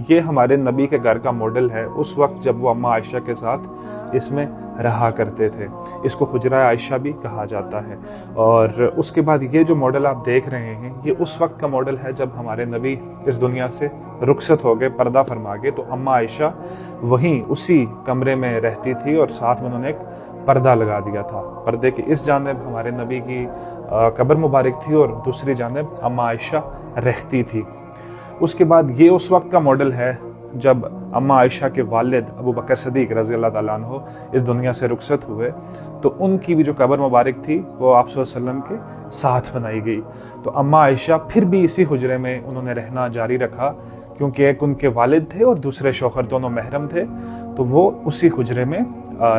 یہ ہمارے نبی کے گھر کا ماڈل ہے اس وقت جب وہ اماں عائشہ کے ساتھ اس میں رہا کرتے تھے۔ اس کو حجرہ عائشہ بھی کہا جاتا ہے۔ اور اس کے بعد یہ جو ماڈل آپ دیکھ رہے ہیں یہ اس وقت کا ماڈل ہے جب ہمارے نبی اس دنیا سے رخصت ہو گئے، پردہ فرما گئے، تو اماں عائشہ وہیں اسی کمرے میں رہتی تھی اور ساتھ میں انہوں نے ایک پردہ لگا دیا تھا۔ پردے کی اس جانب ہمارے نبی کی قبر مبارک تھی اور دوسری جانب اماں عائشہ رہتی تھی۔ اس کے بعد یہ اس وقت کا ماڈل ہے جب اماں عائشہ کے والد ابو بکر صدیق رضی اللہ تعالیٰ عنہ اس دنیا سے رخصت ہوئے، تو ان کی بھی جو قبر مبارک تھی وہ آپ صلی اللہ علیہ وسلم کے ساتھ بنائی گئی۔ تو اماں عائشہ پھر بھی اسی حجرے میں انہوں نے رہنا جاری رکھا، کیونکہ ایک ان کے والد تھے اور دوسرے شوہر دونوں محرم تھے، تو وہ اسی حجرے میں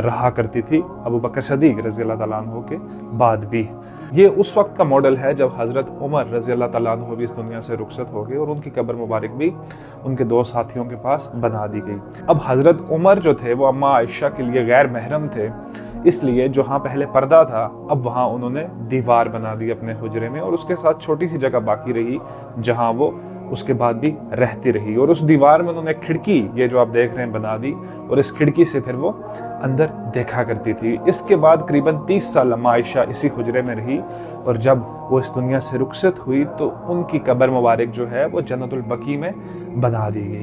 رہا کرتی تھی ابو بکر صدیق رضی اللہ تعالیٰ عنہ کے بعد بھی۔ یہ اس وقت کا ماڈل ہے جب حضرت عمر رضی اللہ تعالیٰ عنہ بھی اس دنیا سے رخصت ہو گئے اور ان کی قبر مبارک بھی ان کے دو ساتھیوں کے پاس بنا دی گئی۔ اب حضرت عمر جو تھے وہ اماں عائشہ کے لیے غیر محرم تھے، اس لیے جہاں پہلے پردہ تھا اب وہاں انہوں نے دیوار بنا دی اپنے حجرے میں، اور اس کے ساتھ چھوٹی سی جگہ باقی رہی جہاں وہ اس کے بعد بھی رہتی رہی، اور اس دیوار میں انہوں نے کھڑکی، یہ جو آپ دیکھ رہے ہیں، بنا دی، اور اس کھڑکی سے پھر وہ اندر دیکھا کرتی تھی۔ اس کے بعد قریباً 30 سال اماں عائشہ اسی حجرے میں رہی، اور جب وہ اس دنیا سے رخصت ہوئی تو ان کی قبر مبارک جو ہے وہ جنت البقیع میں بنا دی گئی۔